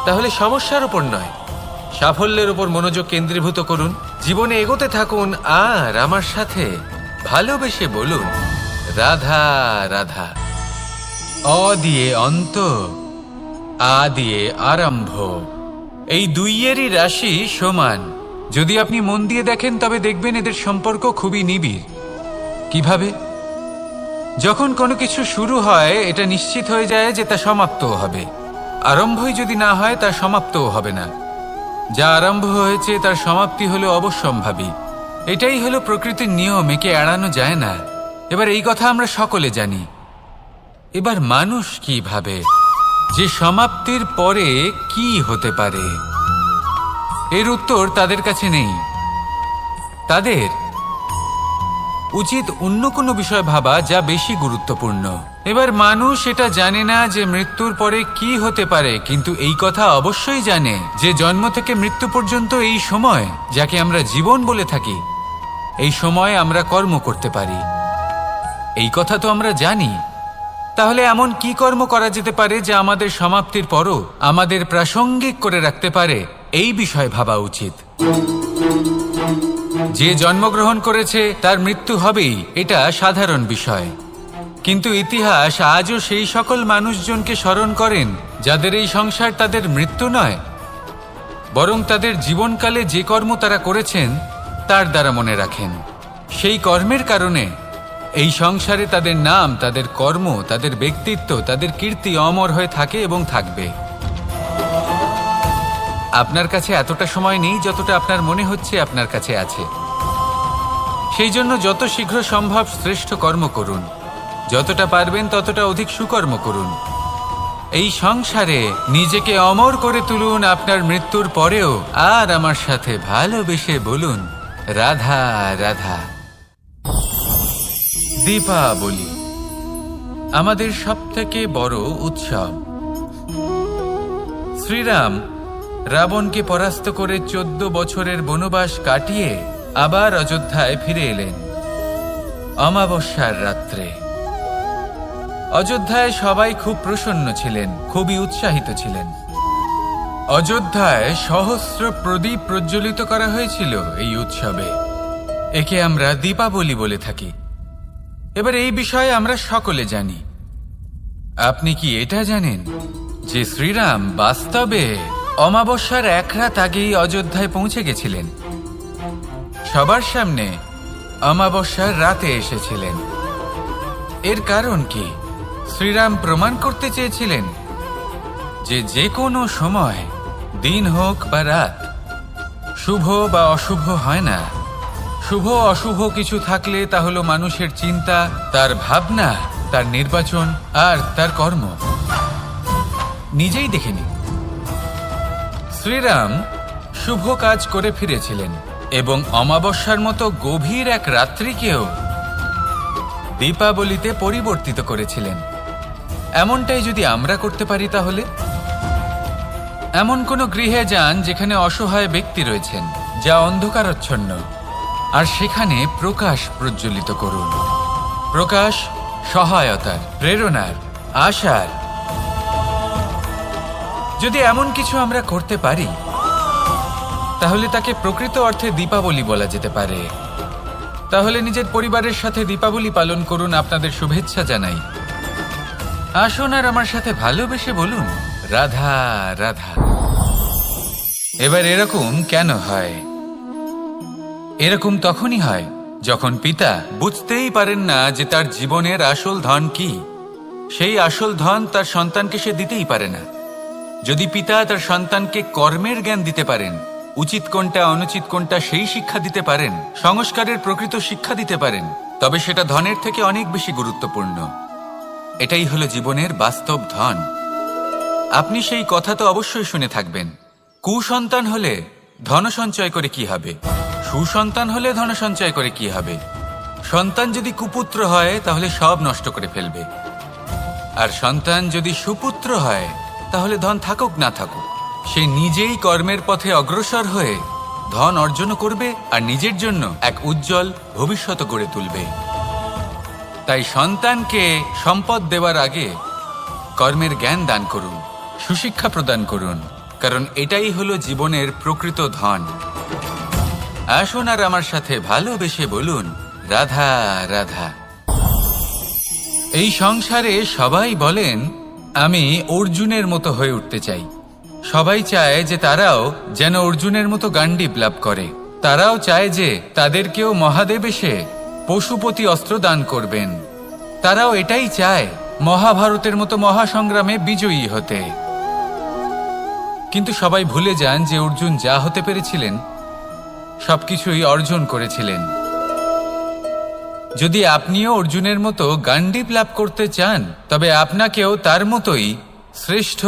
S1: তাহলে সমস্যার উপর নয়, সাফল্যের উপর মনোযোগ কেন্দ্রীভূত করুন, জীবনে এগোতে থাকুন, আর আমার সাথে ভালোবেসে বলুন রাধা রাধা। অ দিয়ে অন্ত, আ দিয়ে আরম্ভ। এই দুইয়েরই রাশি সমান। যদি আপনি মন দিয়ে দেখেন তবে দেখবেন এদের সম্পর্ক খুবই নিবিড়। কিভাবে? যখন কোনো কিছু শুরু হয় এটা নিশ্চিত হয়ে যায় যে তা সমাপ্তও হবে। আরম্ভই যদি না হয় তার সমাপ্তও হবে না। যা আরম্ভ হয়েছে তার সমাপ্তি হলো অবশ্যম্ভাবী। এটাই হলো প্রকৃতির নিয়ম, একে এড়ানো যায় না। এবার এই কথা আমরা সকলে জানি। এবার মানুষ কি ভাবে যে সমাপ্তির পরে কি হতে পারে, এর উত্তর তাদের কাছে নেই। তাদের উচিত অন্য কোনো বিষয় ভাবা যা বেশি গুরুত্বপূর্ণ। এবার মানুষ এটা জানে না যে মৃত্যুর পরে কি হতে পারে, কিন্তু এই কথা অবশ্যই জানে যে জন্ম থেকে মৃত্যু পর্যন্ত এই সময়, যাকে আমরা জীবন বলে থাকি, এই সময় আমরা কর্ম করতে পারি। এই কথা তো আমরা জানি। তাহলে এমন কি কর্ম করা যেতে পারে যা আমাদের সমাপ্তির পরও আমাদের প্রাসঙ্গিক করে রাখতে পারে, এই বিষয় ভাবা উচিত। যে জন্মগ্রহণ করেছে তার মৃত্যু হবেই, এটা সাধারণ বিষয়। কিন্তু ইতিহাস আজও সেই সকল মানুষজনকে স্মরণ করেন যাদের এই সংসার তাদের মৃত্যু নয়, বরং তাদের জীবনকালে যে কর্ম তারা করেছেন তার দ্বারা মনে রাখেন। সেই কর্মের কারণে এই সংসারে তাদের নাম, তাদের কর্ম, তাদের ব্যক্তিত্ব, তাদের কীর্তি অমর হয়ে থাকে এবং থাকবে। আপনার কাছে এতটা সময় নেই যতটা আপনার মনে হচ্ছে আপনার কাছে আছে। সেই জন্য যত শীঘ্র সম্ভব শ্রেষ্ঠ কর্ম করুন, যতটা পারবেন ততটা অধিক সুকর্ম করুন। এই সংসারে নিজেকে অমর করে তুলুন আপনার মৃত্যুর পরেও, আর আমার সাথে ভালোবেসে বলুন রাধা রাধা। দীপাবলি আমাদের সবথেকে বড় উৎসব। শ্রীরাম রাবণকে পরাস্ত করে 14 বছরের বনবাস কাটিয়ে আবার অযোধ্যায় ফিরে এলেন অমাবস্যার রাত্রে। অযোধ্যায় সবাই খুব প্রসন্ন ছিলেন, খুবই উৎসাহিত ছিলেন। অযোধ্যায় সহস্র প্রদীপ প্রজ্বলিত করা হয়েছিল এই উৎসবে। একে আমরা দীপাবলি বলে থাকি। এবার এই বিষয়ে আমরা সকলে জানি। আপনি কি এটা জানেন যে শ্রীরাম বাস্তবে অমাবস্যার এক রাত আগেই অযোধ্যায় পৌঁছে গেছিলেন? সবার সামনে অমাবস্যার রাতে এসেছিলেন। এর কারণ কি? শ্রীরাম প্রমাণ করতে চেয়েছিলেন যে যে কোনো সময়, দিন হোক বা রাত, শুভ বা অশুভ হয় না। শুভ অশুভ কিছু থাকলে তা হলো মানুষের চিন্তা, তার ভাবনা, তার নির্বাচন আর তার কর্ম। নিজেই দেখে নিন, শ্রীরাম শুভ কাজ করে ফিরেছিলেন এবং অমাবস্যার মতো গভীর এক রাত্রিকেও দীপাবলিতে পরিবর্তিত করেছিলেন। এমনটাই যদি আমরা করতে পারি, তাহলে এমন কোনো গৃহে যান যেখানে অসহায় ব্যক্তি রয়েছেন, যা অন্ধকারাচ্ছন্ন, আর সেখানে প্রকাশ প্রজ্বলিত করুন। প্রকাশ সহায়তার, প্রেরণার, আশার। যদি এমন কিছু আমরা করতে পারি, তাহলে তাকে প্রকৃত অর্থে দীপাবলি বলা যেতে পারে। তাহলে নিজের পরিবারের সাথে দীপাবলি পালন করুন। আপনাদের শুভেচ্ছা জানাই। আসুন আর আমার সাথে ভালোবেসে বলুন, রাধা রাধা। এবার এরকম কেন হয়? এরকম তখনই হয় যখন পিতা বুঝতেই পারেন না যে তার জীবনের আসল ধন কি। সেই আসল ধন তার সন্তানকে সে দিতেই পারে না। যদি পিতা তার সন্তানকে কর্মের জ্ঞান দিতে পারেন, উচিত কোনটা অনুচিত কোনটা সেই শিক্ষা দিতে পারেন, সংস্কারের প্রকৃত শিক্ষা দিতে পারেন, তবে সেটা ধনের থেকে অনেক বেশি গুরুত্বপূর্ণ। এটাই হলো জীবনের বাস্তব ধন। আপনি সেই কথা তো অবশ্যই শুনে থাকবেন, কুসন্তান হলে ধন সঞ্চয় করে কি হবে, সুসন্তান হলে ধন সঞ্চয় করে কি হবে। সন্তান যদি কুপুত্র হয় তাহলে সব নষ্ট করে ফেলবে, আর সন্তান যদি সুপুত্র হয় তাহলে ধন থাকুক না থাকুক, সে নিজেই কর্মের পথে অগ্রসর হয়ে ধন অর্জন করবে আর নিজের জন্য এক উজ্জ্বল ভবিষ্যৎ গড়ে তুলবে। তাই সন্তানকে সম্পদ দেওয়ার আগে কর্মের জ্ঞান দান করুন, সুশিক্ষা প্রদান করুন, কারণ এটাই হলো জীবনের প্রকৃত ধন। আসুন আর আমার সাথে ভালোবেসে বলুন, রাধা রাধা। এই সংসারে সবাই বলেন, আমি অর্জুনের মতো হয়ে উঠতে চাই। সবাই চায় যে তারাও যেন অর্জুনের মতো গান্ডীব লাভ করে। তারাও চায় যে তাদেরকেও মহাদেব এসে পশুপতি অস্ত্র দান করবেন। তারাও এটাই চায় মহাভারতের মতো মহাসংগ্রামে বিজয়ী হতে। কিন্তু সবাই ভুলে যান যে অর্জুন যা হতে পেরেছিলেন সবকিছুই অর্জন করেছিলেন। যদি আপনিও অর্জুনের মতো গান্ডীব লাভ করতে চান, তবে আপনাকেও তার মতোই শ্রেষ্ঠ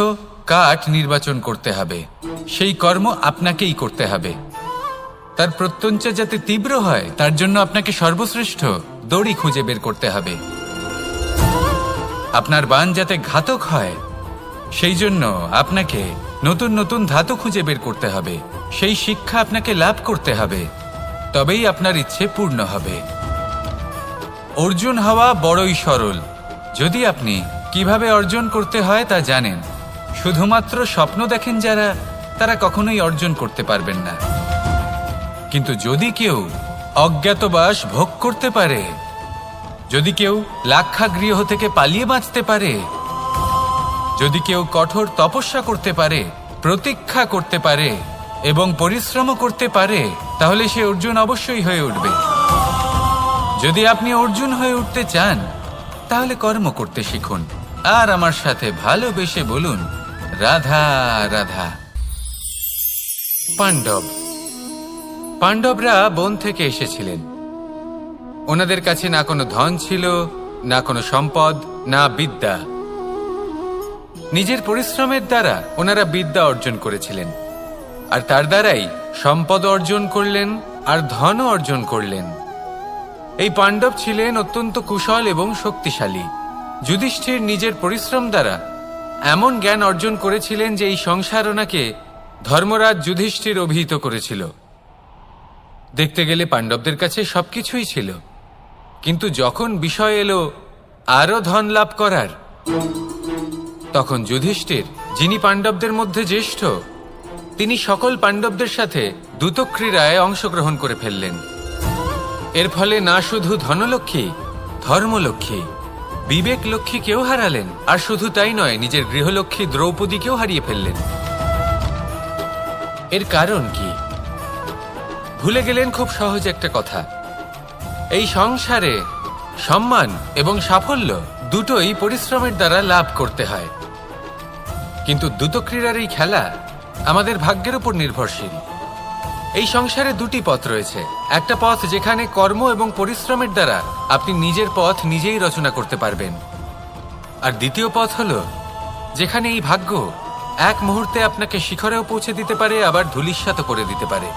S1: কাঠ নির্বাচন করতে হবে। সেই কর্ম আপনাকেই করতে হবে। তার প্রত্যঞ্চা যাতে তীব্র হয়, তার জন্য আপনাকে সর্বশ্রেষ্ঠ দড়ি খুঁজে বের করতে হবে। আপনার বাণ যাতে ঘাতক হয়, সেই জন্য আপনাকে নতুন নতুন ধাতু খুঁজে বের করতে হবে। সেই শিক্ষা আপনাকে লাভ করতে হবে, তবেই আপনার ইচ্ছে পূর্ণ হবে। অর্জুন হওয়া বড়ই সরল, যদি আপনি কিভাবে অর্জন করতে হয় তা জানেন। শুধুমাত্র স্বপ্ন দেখেন যারা, তারা কখনোই অর্জন করতে পারবেন না। কিন্তু যদি কেউ অজ্ঞাতবাস ভোগ করতে পারে, যদি কেউ লাক্ষাগৃহ থেকে পালিয়ে বাঁচতে পারে, যদি কেউ কঠোর তপস্যা করতে পারে, প্রতীক্ষা করতে পারে এবং পরিশ্রম করতে পারে, তাহলে সে অর্জুন অবশ্যই হয়ে উঠবে। যদি আপনি অর্জুন হয়ে উঠতে চান, তাহলে কর্ম করতে শিখুন আর আমার সাথে ভালোবেসে বলুন, রাধা রাধা। পাণ্ডবরা বন থেকে এসেছিলেন। ওনাদের কাছে না কোনো ধন ছিল, না কোনো সম্পদ, না বিদ্যা। নিজের পরিশ্রমের দ্বারা ওনারা বিদ্যা অর্জন করেছিলেন, আর তার দ্বারাই সম্পদ অর্জন করলেন আর ধনও অর্জন করলেন। এই পাণ্ডব ছিলেন অত্যন্ত কুশল এবং শক্তিশালী। যুধিষ্ঠির নিজের পরিশ্রম দ্বারা এমন জ্ঞান অর্জন করেছিলেন যে এই সংসার ওনাকে ধর্মরাজ যুধিষ্ঠির অভিহিত করেছিল। দেখতে গেলে পাণ্ডবদের কাছে সবকিছুই ছিল, কিন্তু যখন বিষয় এলো আরো ধন লাভ করার, তখন যুধিষ্ঠির, যিনি পাণ্ডবদের মধ্যে জ্যেষ্ঠ, তিনি সকল পাণ্ডবদের সাথে দ্যুতক্রীড়ায় অংশগ্রহণ করে ফেললেন। এর ফলে না শুধু ধনলক্ষ্মী, ধর্মলক্ষ্মী, বিবেক লক্ষ্মীকেও হারালেন, আর শুধু তাই নয়, নিজের গৃহলক্ষ্মী দ্রৌপদীকেও হারিয়ে ফেললেন। এর কারণ কি? ভুলে গেলেন খুব সহজ একটা কথা, এই সংসারে সম্মান এবং সাফল্য দুটোই পরিশ্রমের দ্বারা লাভ করতে হয়। কিন্তু দ্যুতক্রীড়ার এই খেলা আমাদের ভাগ্যের উপর নির্ভরশীল। এই সংসারে দুটি পথ রয়েছে। একটা পথ যেখানে কর্ম এবং পরিশ্রমের দ্বারা আপনি নিজের পথ নিজেই রচনা করতে পারবেন, আর দ্বিতীয় পথ হলো যেখানে এই ভাগ্য এক মুহূর্তে আপনাকে শিখরেও পৌঁছে দিতে পারে, আবার ধূলিসাৎ করে দিতে পারে।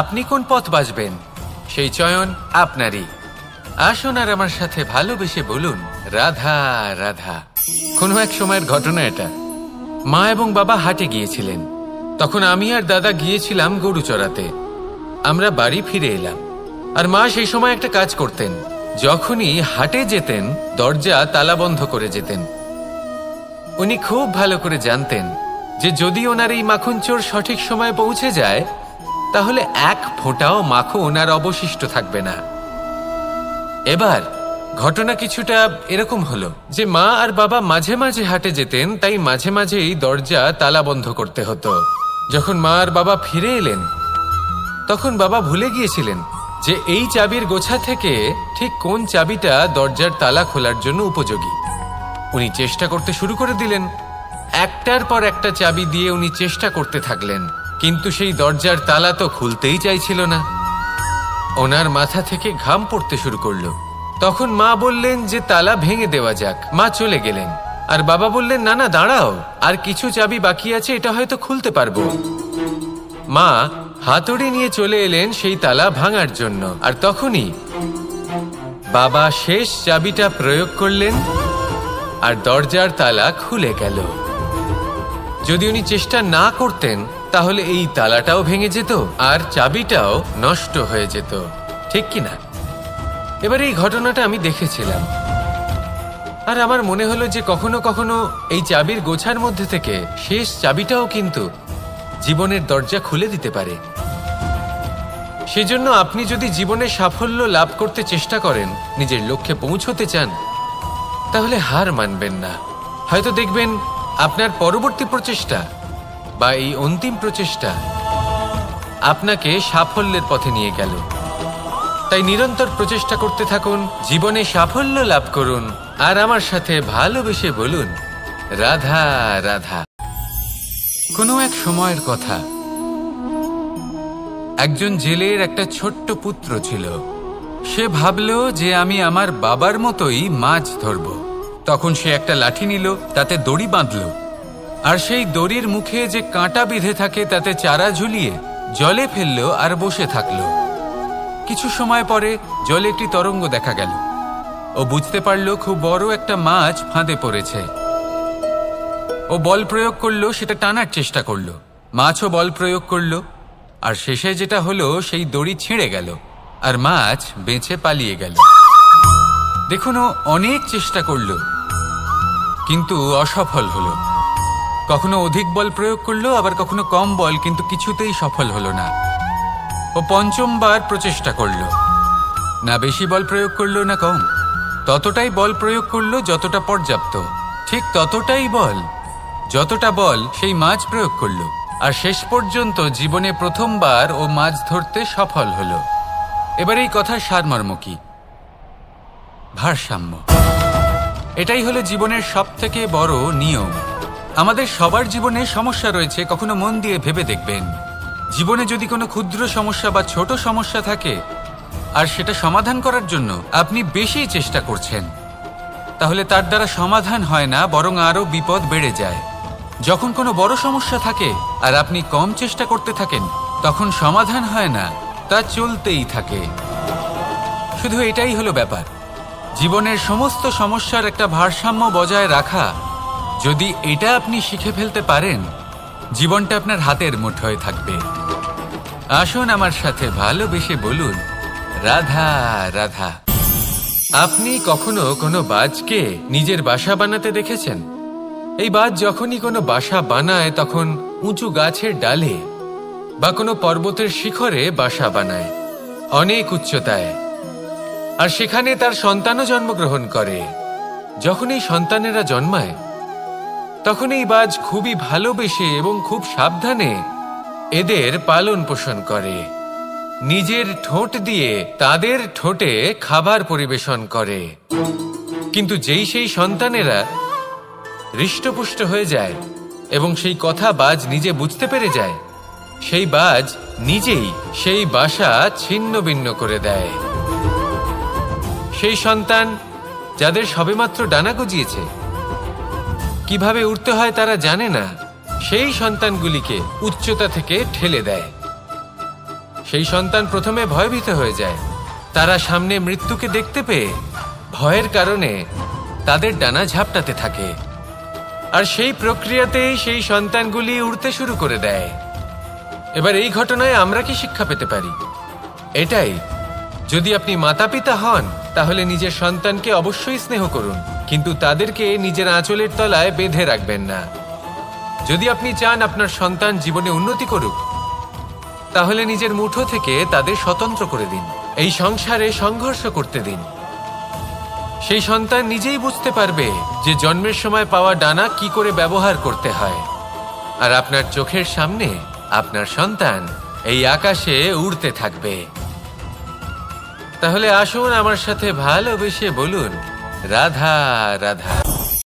S1: আপনি কোন পথ বাছবেন, সেই চয়ন আপনারই। আসুন আর আমার সাথে ভালোবেসে বলুন, রাধা রাধা। কোনো এক সময়ের ঘটনা এটা। মা এবং বাবা হাটে গিয়েছিলেন। তখন আমি আর দাদা গিয়েছিলাম গরু চড়াতে। আমরা বাড়ি ফিরে এলাম, আর মা সেই সময় একটা কাজ করতেন। যখনই হাটে যেতেন দরজা তালা বন্ধ করে যেতেন। উনি খুব ভালো করে জানতেন যে যদি ওনার এই মাখন চোর সঠিক সময়ে পৌঁছে যায় তাহলে এক ফোঁটাও মাখন আর অবশিষ্ট থাকবে না। এবার ঘটনা কিছুটা এরকম হলো যে মা আর বাবা মাঝে মাঝে হাটে যেতেন, তাই মাঝে মাঝেই দরজা তালা বন্ধ করতে হতো। যখন মা আর বাবা ফিরে এলেন তখন বাবা ভুলে গিয়েছিলেন যে এই চাবির গোছা থেকে ঠিক কোন চাবিটা দরজার তালা খোলার জন্য উপযোগী। উনি চেষ্টা করতে শুরু করে দিলেন। একটার পর একটা চাবি দিয়ে উনি চেষ্টা করতে থাকলেন, কিন্তু সেই দরজার তালা তো খুলতেই চাইছিল না। ওনার মাথা থেকে ঘাম পড়তে শুরু করলো। তখন মা বললেন যে তালা ভেঙে দেওয়া যাক। মা চলে গেলেন, আর বাবা বললেন না না দাঁড়াও, আর কিছু চাবি বাকি আছে, এটা হয়তো খুলতে পারবো। মা হাতুড়ি নিয়ে চলে এলেন সেই তালা ভাঙার জন্য, আর তখনই বাবা শেষ চাবিটা প্রয়োগ করলেন আর দরজার তালা খুলে গেল। যদি উনি চেষ্টা না করতেন তাহলে এই তালাটাও ভেঙে যেত আর চাবিটাও নষ্ট হয়ে যেত, ঠিক কিনা? এবার এই ঘটনাটা আমি দেখেছিলাম, আর আমার মনে হলো যে কখনো কখনো এই চাবির গোছার মধ্যে থেকে শেষ চাবিটাও কিন্তু জীবনের দরজা খুলে দিতে পারে। সেজন্য আপনি যদি জীবনে সাফল্য লাভ করতে চেষ্টা করেন, নিজের লক্ষ্যে পৌঁছতে চান, তাহলে হার মানবেন না। হয়তো দেখবেন আপনার পরবর্তী প্রচেষ্টা বা এই অন্তিম প্রচেষ্টা আপনাকে সাফল্যের পথে নিয়ে গেল। তাই নিরন্তর প্রচেষ্টা করতে থাকুন, জীবনে সাফল্য লাভ করুন, আর আমার সাথে ভালোবেসে বলুন রাধা রাধা। কোনো এক সময়ের কথা, একজন জেলের একটা ছোট্ট পুত্র ছিল। সে ভাবল যে আমি আমার বাবার মতোই মাছ ধরব। তখন সে একটা লাঠি নিল, তাতে দড়ি বাঁধল, আর সেই দড়ির মুখে যে কাঁটা বিঁধে থাকে তাতে চারা ঝুলিয়ে জলে ফেলল আর বসে থাকল। কিছু সময় পরে জলে একটি তরঙ্গ দেখা গেল। ও বুঝতে পারল খুব বড় একটা মাছ ফাঁদে পড়েছে। ও বল প্রয়োগ করলো, সেটা টানার চেষ্টা করলো। মাছও বল প্রয়োগ করলো, আর শেষে যেটা হলো সেই দড়ি ছিঁড়ে গেল আর মাছ বেঁচে পালিয়ে গেল। দেখুন, ও অনেক চেষ্টা করলো কিন্তু অসফল হলো। কখনো অধিক বল প্রয়োগ করলো, আবার কখনো কম বল, কিন্তু কিছুতেই সফল হলো না। ও পঞ্চমবার প্রচেষ্টা করলো, না বেশি বল প্রয়োগ করলো না কম, ততটাই বল প্রয়োগ করলো যতটা পর্যাপ্ত, ঠিক ততটাই বল যতটা বল সেই মাছ প্রয়োগ করলো। আর শেষ পর্যন্ত জীবনে প্রথমবার ও মাছ ধরতে সফল হলো। এবার এই কথার সারমর্ম কি? ভারসাম্য। এটাই হলো জীবনের সবথেকে বড় নিয়ম। আমাদের সবার জীবনে সমস্যা রয়েছে, কখনো মন দিয়ে ভেবে দেখবেন। জীবনে যদি কোনো ক্ষুদ্র সমস্যা বা ছোট সমস্যা থাকে আর সেটা সমাধান করার জন্য আপনি বেশি চেষ্টা করছেন, তাহলে তার দ্বারা সমাধান হয় না, বরং আরো বিপদ বেড়ে যায়। যখন কোনো বড় সমস্যা থাকে আর আপনি কম চেষ্টা করতে থাকেন, তখন সমাধান হয় না, তা চলতেই থাকে। শুধু এটাই হলো ব্যাপার। জীবনের সমস্ত সমস্যার একটা ভারসাম্য বজায় রাখা, যদি এটা আপনি শিখে ফেলতে পারেন, জীবনটা আপনার হাতের মুঠোয় থাকবে। আসুন আমার সাথে ভালোবেসে বলুন রাধা রাধা। আপনি কখনো কোনো বাজকে নিজের বাসা বানাতে দেখেছেন? এই বাজ যখনই কোনো বাসা বানায় তখন উঁচু গাছের ডালে বা কোনো পর্বতের শিখরে বাসা বানায়, অনেক উচ্চতায়, আর সেখানে তার সন্তানও জন্মগ্রহণ করে। যখন এই সন্তানেরা জন্মায় তখন এই বাজ খুবই ভালোবেসে এবং খুব সাবধানে এদের পালন পোষণ করে। নিজের ঠোঁট দিয়ে তাদের ঠোঁটে খাবার পরিবেশন করে। কিন্তু যেই সেই সন্তানেরা হৃষ্টপুষ্ট হয়ে যায় এবং সেই কথা বাজ নিজে বুঝতে পেরে যায়, সেই বাজ নিজেই সেই বাসা ছিন্ন ভিন্ন করে দেয়। সেই সন্তান যাদের সবেমাত্র ডানা গজিয়েছে, কিভাবে উড়তে হয় তারা জানে না, সেই সন্তানগুলিকে উচ্চতা থেকে ঠেলে দেয়। সেই সন্তান প্রথমে ভয়ভীত হয়ে যায়। তারা সামনে মৃত্যুকে দেখতে পেয়ে ভয়ের কারণে তাদের ডানা ঝাপটাতে থাকে, আর সেই প্রক্রিয়াতেই সেই সন্তানগুলি উড়তে শুরু করে দেয়। এবার এই ঘটনায় আমরা কি শিক্ষা পেতে পারি? এটাই, যদি আপনি মাতা পিতা হন তাহলে নিজের সন্তানকে অবশ্যই স্নেহ করুন, কিন্তু তাদেরকে নিজের আঁচলের তলায় বেঁধে রাখবেন না। যদি আপনি চান আপনার সন্তান জীবনে উন্নতি করুক, তাহলে নিজের মুঠো থেকে তাদের স্বতন্ত্র করে দিন, এই সংসারে সংঘর্ষ করতে দিন। সেই সন্তান নিজেই বুঝতে পারবে যে জন্মের সময় পাওয়া ডানা কি করে ব্যবহার করতে হয়। আর আপনার চোখের সামনে আপনার সন্তান এই আকাশে উড়তে থাকবে। তাহলে আসুন আমার সাথে ভালোবেসে বলুন, রাধা রাধা।